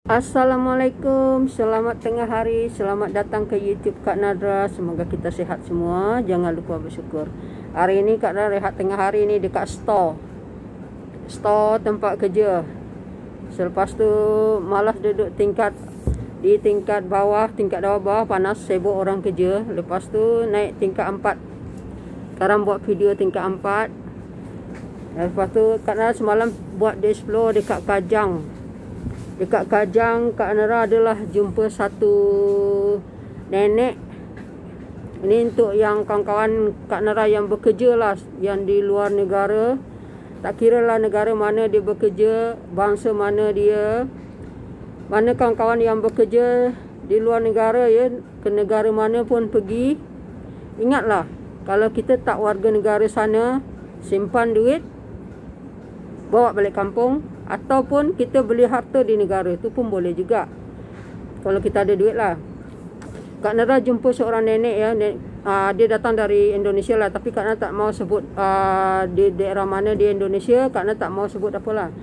Assalamualaikum, selamat tengah hari, selamat datang ke YouTube Kak Nadra. Semoga kita sihat semua, jangan lupa bersyukur. Hari ini Kak Nadra rehat tengah hari ni dekat store tempat kerja. Selepas tu malas duduk di tingkat bawah, panas, sibuk orang kerja. Lepas tu naik tingkat 4. Sekarang buat video tingkat 4. Lepas tu Kak Nadra semalam buat day explore dekat Kajang. Dekat Kajang, Kak Nara adalah jumpa satu nenek. Ini untuk yang kawan-kawan Kak Nara yang bekerja lah, yang di luar negara. Tak kira lah negara mana dia bekerja, bangsa mana dia. Mana kawan-kawan yang bekerja di luar negara ya, ke negara mana pun pergi. Ingatlah, kalau kita tak warga negara sana, simpan duit, bawa balik kampung. Ataupun kita beli harta di negara itu pun boleh juga, kalau kita ada duit lah. Kak Nara jumpa seorang nenek ya. Dia datang dari Indonesia lah, tapi Kak Nara tak mau sebut di daerah mana di Indonesia. Kak Nara tak mau sebut apalah.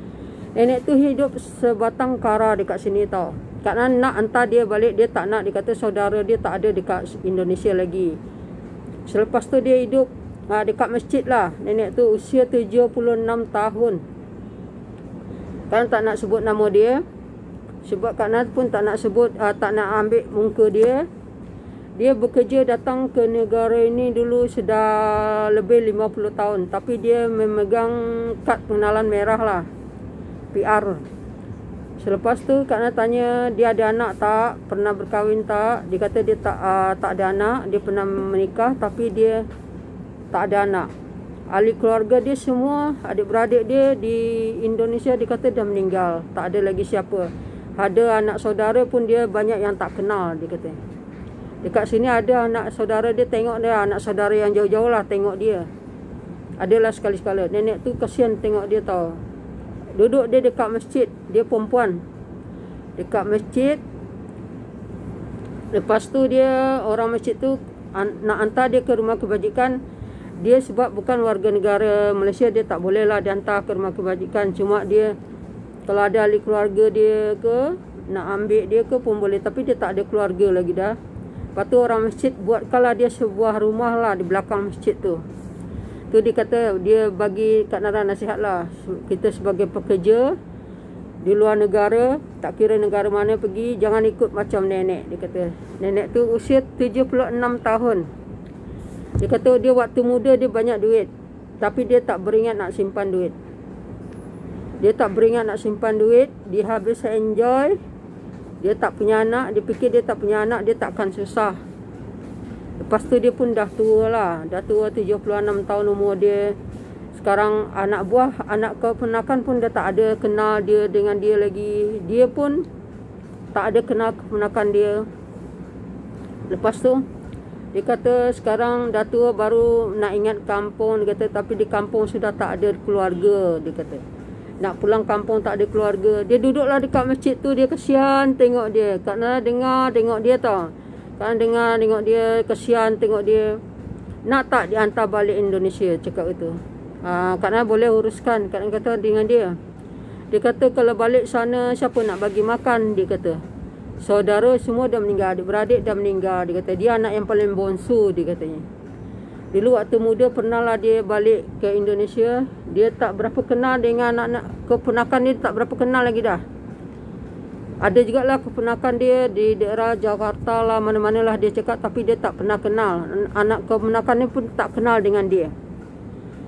Nenek tu hidup sebatang kara dekat sini tau. Kak Nara nak hantar dia balik, dia tak nak. Dia kata saudara dia tak ada dekat Indonesia lagi. Selepas tu dia hidup dekat masjid lah. Nenek tu usia 76 tahun. Kan tak nak sebut nama dia, sebab Kak Nat pun tak nak sebut, tak nak ambil muka dia. Dia bekerja datang ke negara ini dulu sudah lebih 50 tahun, tapi dia memegang kad pengenalan merah lah, PR. Selepas tu Kak Nat tanya dia ada anak tak, pernah berkahwin tak. Dia kata dia tak ada anak. Dia pernah menikah tapi dia tak ada anak. Ahli keluarga dia semua, adik-beradik dia di Indonesia, dia kata dah meninggal. Tak ada lagi siapa. Ada anak saudara pun dia banyak yang tak kenal, dia kata. Dekat sini ada anak saudara dia, tengok dia, anak saudara yang jauh-jauh lah tengok dia. Adalah sekali-sekala. Nenek tu kasihan tengok dia tau. Duduk dia dekat masjid, dia perempuan. Dekat masjid. Lepas tu dia, orang masjid tu nak hantar dia ke rumah kebajikan. Dia sebab bukan warga negara Malaysia, dia tak boleh lah dihantar ke rumah kebajikan. Cuma dia, kalau ada ahli keluarga dia ke, nak ambil dia ke pun boleh. Tapi dia tak ada keluarga lagi dah. Lepas tu orang masjid buatkanlah dia sebuah rumah lah di belakang masjid tu. Tu dia kata, dia bagi Kak Nara nasihat lah. Kita sebagai pekerja di luar negara, tak kira negara mana pergi, jangan ikut macam nenek. Dia kata, nenek tu usia 76 tahun. Dia kata dia waktu muda dia banyak duit, tapi dia tak beringat nak simpan duit. Dia tak beringat nak simpan duit. Dia habis enjoy. Dia tak punya anak. Dia fikir dia tak punya anak, dia takkan susah. Lepas tu dia pun dah tua lah. Dah tua, 76 tahun umur dia. Sekarang anak buah, anak keponakan pun dah tak ada kenal dia dengan dia lagi. Dia pun tak ada kenal keponakan dia. Lepas tu dia kata sekarang dah tua baru nak ingat kampung. Dia kata tapi di kampung sudah tak ada keluarga. Dia kata nak pulang kampung tak ada keluarga. Dia duduklah dekat masjid tu, dia kesian tengok dia. Kak Nara dengar tengok dia tau. Kak Nara dengar tengok dia, kesian tengok dia. Nak tak dihantar balik Indonesia, cakap itu. Kak Nara boleh uruskan. Kak Nara kata dengan dia. Dia kata kalau balik sana siapa nak bagi makan, dia kata. Saudara semua dah meninggal, adik-beradik dah meninggal. Dia kata dia anak yang paling bonsu, dia katanya. Dulu waktu muda pernah lah dia balik ke Indonesia. Dia tak berapa kenal dengan anak-anak keponakan dia, tak berapa kenal lagi dah. Ada jugalah keponakan dia di daerah Jakarta lah, mana-mana lah dia cakap, tapi dia tak pernah kenal. Anak keponakan dia pun tak kenal dengan dia.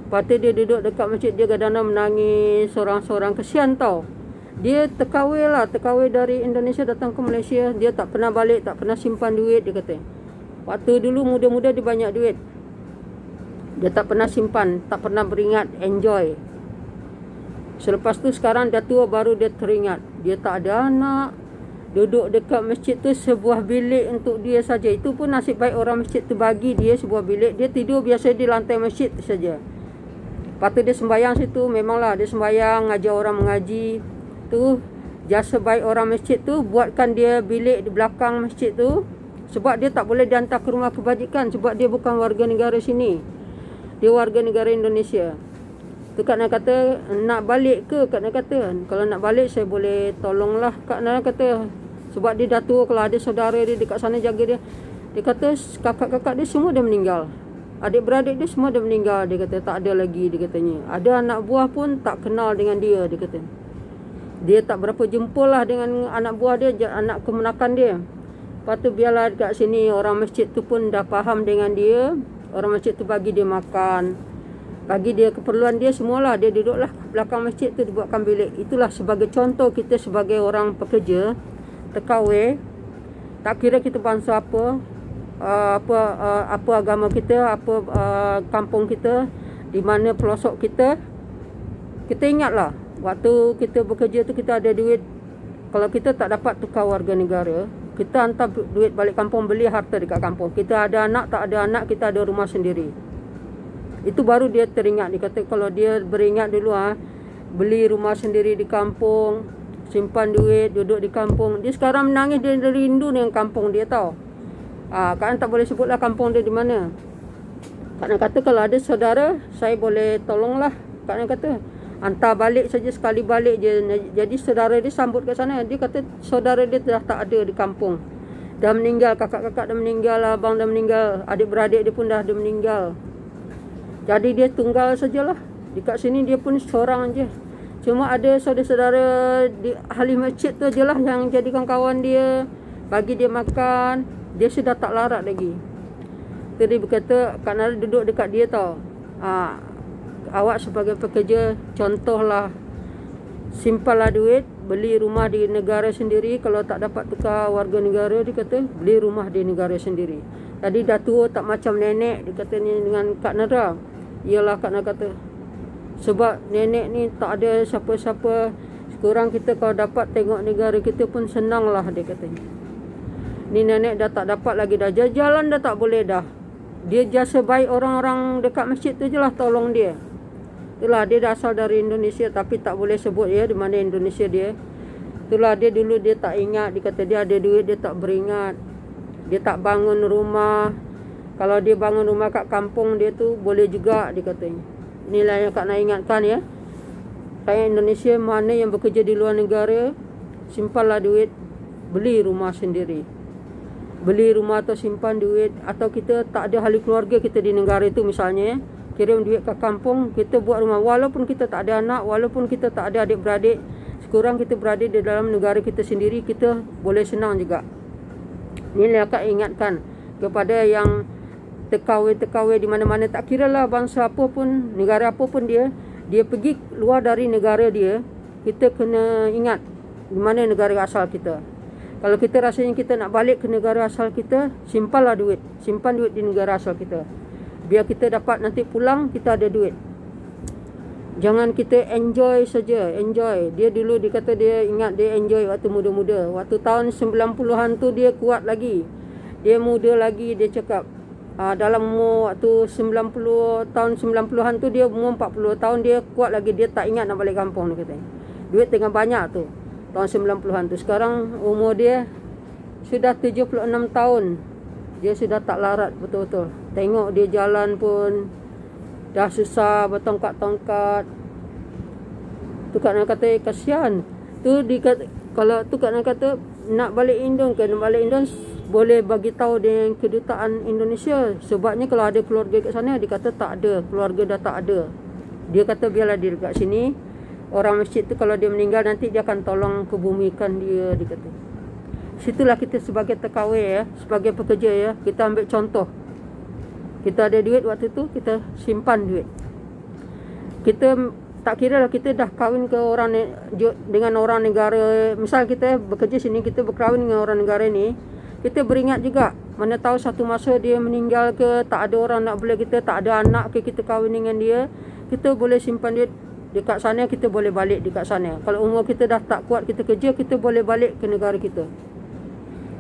Lepas tu dia duduk dekat masjid, dia kadang-kadang menangis seorang-seorang, kesian tau. Dia terkawil dari Indonesia datang ke Malaysia. Dia tak pernah balik, tak pernah simpan duit, dia kata. Waktu dulu muda-muda dia banyak duit. Dia tak pernah simpan, tak pernah beringat, enjoy. Selepas tu sekarang dah tua baru dia teringat. Dia tak ada anak. Duduk dekat masjid tu sebuah bilik untuk dia saja. Itu pun nasib baik orang masjid tu bagi dia sebuah bilik. Dia tidur biasa di lantai masjid saja. Lepas tu dia sembahyang situ. Memanglah dia sembahyang, ngajar orang mengaji. Tu jasa baik orang masjid tu buatkan dia bilik di belakang masjid tu, sebab dia tak boleh dihantar ke rumah kebajikan sebab dia bukan warga negara sini. Dia warga negara Indonesia. Tu Kak Nel kata, nak balik ke? Kak Nel kata, kalau nak balik saya boleh tolonglah. Kak Nel kata, sebab dia dah tua, kalau ada saudara dia dekat sana jaga dia. Dia kata kakak-kakak dia semua dah meninggal. Adik-beradik dia semua dah meninggal. Dia kata tak ada lagi, dia katanya. Ada anak buah pun tak kenal dengan dia, dia kata. Dia tak berapa jumpa lah dengan anak buah dia, anak kemenakan dia. Lepas tu biarlah dekat sini orang masjid tu pun dah faham dengan dia. Orang masjid tu bagi dia makan, bagi dia keperluan dia semualah. Dia duduklah belakang masjid tu, dibuatkan bilik. Itulah sebagai contoh kita sebagai orang pekerja, TKW. Tak kira kita bangsa apa, apa agama kita, apa kampung kita, di mana pelosok kita. Kita ingatlah, waktu kita bekerja tu kita ada duit. Kalau kita tak dapat tukar warga negara, kita hantar duit balik kampung, beli harta dekat kampung. Kita ada anak, tak ada anak, kita ada rumah sendiri. Itu baru dia teringat. Dia kata kalau dia beringat dulu, beli rumah sendiri di kampung, simpan duit, duduk di kampung. Dia sekarang menangis, dia rindu dengan kampung dia tahu. Kan tak boleh sebutlah kampung dia di mana. Kak Nel kata kalau ada saudara, saya boleh tolonglah. Kak Nel kata hantar balik saja, sekali balik je. Jadi saudara dia sambut kat sana. Dia kata saudara dia dah tak ada di kampung, dah meninggal. Kakak-kakak dah meninggal, abang dah meninggal, adik-beradik dia pun dah ada meninggal. Jadi dia tunggal sajalah. Dekat sini dia pun seorang je. Cuma ada saudara-saudara di ahli masjid tu je lah yang jadikan kawan dia, bagi dia makan. Dia sudah tak larat lagi. Jadi berkata Kak Nel duduk dekat dia tau. Awak sebagai pekerja, contohlah, simpanlah duit, beli rumah di negara sendiri. Kalau tak dapat tukar warga negara, dia kata beli rumah di negara sendiri. Tadi dah tua, tak macam nenek, dia kata ni dengan Kak Nel. Iyalah Kak Nel kata, sebab nenek ni tak ada siapa-siapa. Sekurang kita kalau dapat tengok negara kita pun senang lah, dia kata. Ni nenek dah tak dapat lagi dah, jalan dah tak boleh dah. Dia jasa baik orang-orang dekat masjid tu je lah tolong dia. Itulah dia dah asal dari Indonesia, tapi tak boleh sebut ya di mana Indonesia dia. Itulah dia dulu dia tak ingat. Dia kata dia ada duit, dia tak beringat. Dia tak bangun rumah. Kalau dia bangun rumah kat kampung dia tu boleh juga, dia katanya. Inilah yang Kak Nel ingatkan ya. Rakyat Indonesia mana yang bekerja di luar negara, simpanlah duit, beli rumah sendiri. Beli rumah atau simpan duit. Atau kita tak ada ahli keluarga kita di negara itu misalnya, kirim duit ke kampung, kita buat rumah. Walaupun kita tak ada anak, walaupun kita tak ada adik-beradik, sekurang kita berada di dalam negara kita sendiri, kita boleh senang juga. Ini yang Kak ingatkan kepada yang TKW di mana-mana, tak kira lah bangsa apa pun, negara apa pun dia pergi luar dari negara dia, kita kena ingat di mana negara asal kita. Kalau kita rasanya kita nak balik ke negara asal kita, simpanlah duit, simpan duit di negara asal kita, biar kita dapat nanti pulang kita ada duit. Jangan kita enjoy saja, enjoy. Dia dulu dia kata dia ingat dia enjoy waktu muda-muda. Waktu tahun 90-an tu dia kuat lagi, dia muda lagi. Dia cakap dalam umur waktu tahun 90-an tu dia umur 40 tahun, dia kuat lagi. Dia tak ingat nak balik kampung, dia kata. Duit tengah banyak tu tahun 90-an tu. Sekarang umur dia sudah 76 tahun. Dia sudah tak larat betul-betul. Tengok dia jalan pun dah susah, bertongkat-tongkat. Tu Kak Nel kata kasihan. Tu kalau tu Kak Nel kata nak balik Indon ke, nak balik Indon, boleh bagi tahu dengan kedutaan Indonesia. Sebabnya kalau ada keluarga kat sana, dia kata tak ada, keluarga dah tak ada. Dia kata biarlah dia dekat sini. Orang masjid tu kalau dia meninggal nanti dia akan tolong kebumikan dia, dia kata. Situlah kita sebagai TKW ya, sebagai pekerja ya, kita ambil contoh. Kita ada duit waktu tu, kita simpan duit. Kita tak kira lah kita dah kahwin ke dengan orang negara. Misal kita bekerja sini, kita berkahwin dengan orang negara ni, kita beringat juga. Mana tahu satu masa dia meninggal ke, tak ada orang nak bela kita, tak ada anak ke, kita kahwin dengan dia, kita boleh simpan duit dekat sana, kita boleh balik dekat sana. Kalau umur kita dah tak kuat kita kerja, kita boleh balik ke negara kita.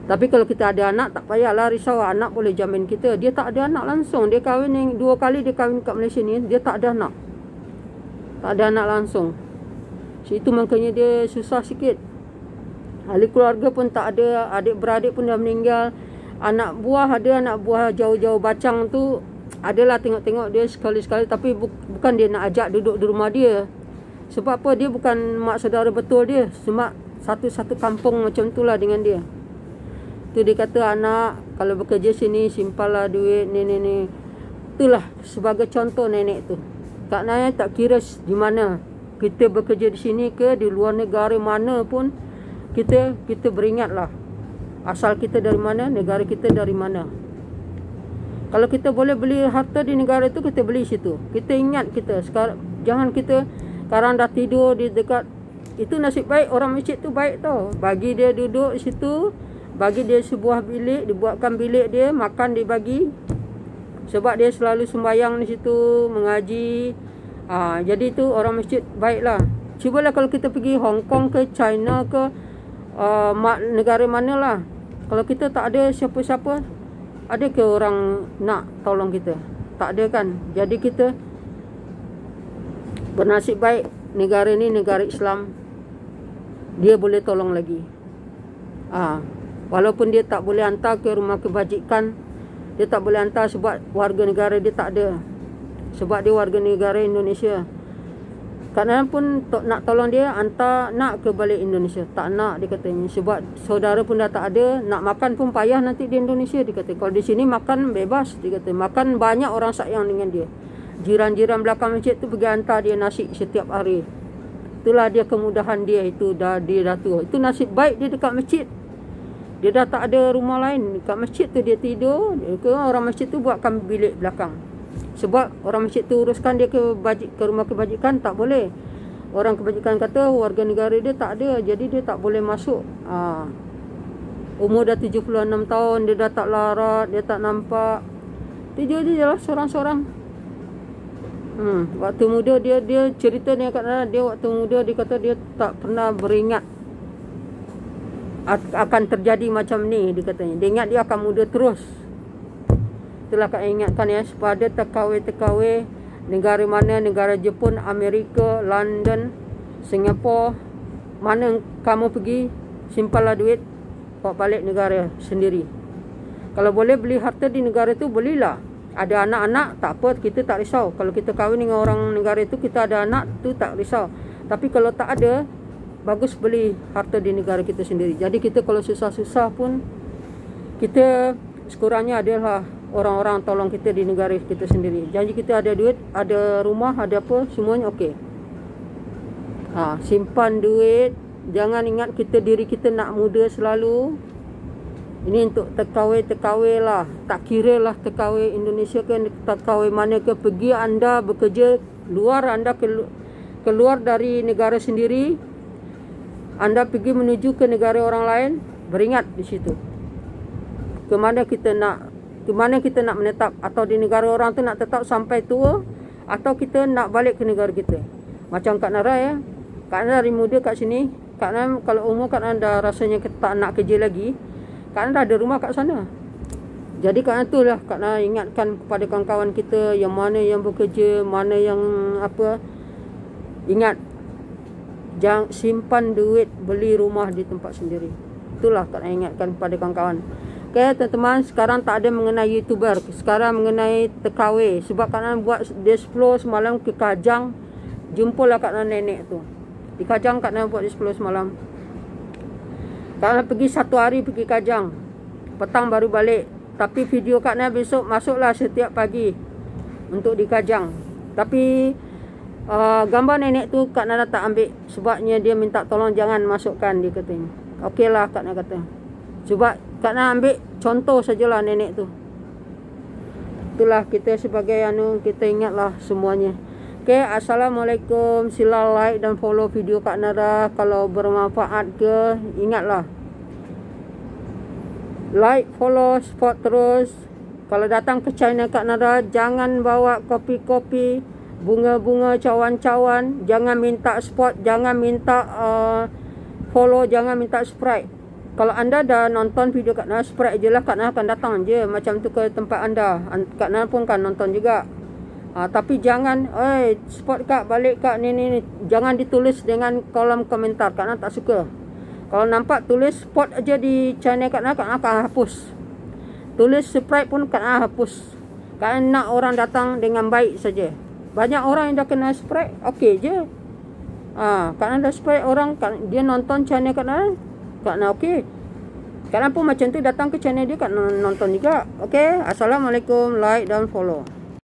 Tapi kalau kita ada anak, tak payahlah risau, anak boleh jamin kita. Dia tak ada anak langsung, dia kahwin yang 2 kali dia kahwin kat Malaysia ni, dia tak ada anak. Tak ada anak langsung. Itu makanya dia susah sikit. Ahli keluarga pun tak ada, adik-beradik pun dah meninggal. Anak buah ada, anak buah jauh-jauh Bacang tu adalah tengok-tengok dia sekali-sekali, tapi bukan dia nak ajak duduk di rumah dia. Sebab apa? Dia bukan mak saudara betul dia. Cuma satu-satu kampung macam tu lah dengan dia. Tu dia kata, anak kalau bekerja sini simpanlah duit ni. Itulah sebagai contoh nenek tu. Kak Naya tak kira di mana kita bekerja, di sini ke di luar negara mana pun, kita beringatlah asal kita dari mana, negara kita dari mana. Kalau kita boleh beli harta di negara itu, kita beli situ. Kita ingat kita sekarang, jangan kita sekarang dah tidur di dekat. Itu nasib baik orang masjid tu baik tau. Bagi dia duduk di situ, bagi dia sebuah bilik, dibuatkan bilik dia, makan dibagi. Sebab dia selalu sembahyang di situ, mengaji. Jadi tu orang masjid baiklah. Cubalah kalau kita pergi Hong Kong ke China ke negara manalah, kalau kita tak ada siapa-siapa, ada ke orang nak tolong kita? Tak ada kan? Jadi kita bernasib baik, negara ni negara Islam, dia boleh tolong lagi. Walaupun dia tak boleh hantar ke rumah kebajikan, dia tak boleh hantar sebab warga negara dia tak ada. Sebab dia warga negara Indonesia. Kadang pun nak tolong dia, hantar nak ke balik Indonesia. Tak nak, dia katanya. Sebab saudara pun dah tak ada, nak makan pun payah nanti di Indonesia, dia kata. Kalau di sini makan bebas, dia kata. Makan banyak orang sayang dengan dia. Jiran-jiran belakang masjid tu pergi hantar dia nasi setiap hari. Itulah dia kemudahan dia, itu dia dah tua. Itu nasib baik dia dekat masjid. Dia dah tak ada rumah lain. Dekat masjid tu dia tidur. Orang masjid tu buatkan bilik belakang. Sebab orang masjid tu uruskan dia ke rumah kebajikan, tak boleh. Orang kebajikan kata warga negara dia tak ada, jadi dia tak boleh masuk. Umur dah 76 tahun, dia dah tak larat, dia tak nampak. Tidur je lah seorang-seorang. Waktu muda dia cerita dia kata, dia waktu muda dia kata dia tak pernah beringat akan terjadi macam ni, dia katanya. Dia ingat dia akan muda terus. Itulah Kak ingatkan ya, pada TKW negara mana, negara Jepun, Amerika, London, Singapura, mana kamu pergi, simpanlah duit, bawa balik negara sendiri. Kalau boleh beli harta di negara itu, belilah. Ada anak-anak, tak apa, kita tak risau. Kalau kita kahwin dengan orang negara itu, kita ada anak, tu tak risau. Tapi kalau tak ada, bagus beli harta di negara kita sendiri. Jadi kita kalau susah-susah pun, kita sekurangnya adalah orang-orang tolong kita di negara kita sendiri. Jadi kita ada duit, ada rumah, ada apa, semuanya okey. Simpan duit. Jangan ingat diri kita nak muda selalu. Ini untuk TKW lah. Tak kira lah TKW Indonesia ke TKW mana ke. Pergi anda bekerja luar, anda keluar dari negara sendiri, anda pergi menuju ke negara orang lain, beringat di situ. Kemana kita nak menetap, atau di negara orang tu nak tetap sampai tua, atau kita nak balik ke negara kita. Macam Kak Nara ya. Kak Nara dari muda kat sini. Kak Nara kalau umur Kak Nara dah rasanya tak nak kerja lagi, Kak Nara ada rumah kat sana. Jadi Kak Nara tu lah Kak Nara ingatkan kepada kawan-kawan kita yang mana yang bekerja, mana yang apa. Ingat, jangan simpan duit, beli rumah di tempat sendiri. Itulah Kak Nara ingatkan kepada kawan-kawan. Okay, teman-teman, sekarang tak ada mengenai YouTuber. Sekarang mengenai TKW. Sebab Kak Nan buat display semalam ke Kajang. Jumpalah Kak Nan nenek tu. Di Kajang Kak Nan buat display semalam. Kak Nan pergi 1 hari pergi Kajang. Petang baru balik. Tapi video Kak Nan besok masuklah setiap pagi untuk di Kajang. Tapi gambar nenek tu Kak Nan tak ambil. Sebabnya dia minta tolong jangan masukkan, dia katanya. Okey lah Kak Nan kata. Sebab Kak Nan ambil contoh sajalah nenek tu. Itulah kita sebagai kita ingatlah semuanya. Okay, Assalamualaikum. Sila like dan follow video Kak Nara. Kalau bermanfaat ke, ingatlah. Like, follow, support terus. Kalau datang ke channel Kak Nara, jangan bawa kopi-kopi, bunga-bunga, cawan-cawan. Jangan minta support, jangan minta follow, jangan minta subscribe. Kalau anda dah nonton video Kak Nara, subscribe je lah. Kak Nara akan datang je macam tu ke tempat anda. Kak Nara pun kan nonton juga. Tapi jangan, support Kak, balik Kak, ni. Jangan ditulis dengan kolom komentar. Kak Nara tak suka. Kalau nampak tulis support aja di channel Kak Nara akan hapus. Tulis subscribe pun Kak Nara hapus. Kan nak orang datang dengan baik saja. Banyak orang yang dah kena spray, okey je. Kan ada spray orang, kan dia nonton channel kan okey. Kan pun macam tu datang ke channel dia kan nonton juga. Okey. Assalamualaikum, like dan follow.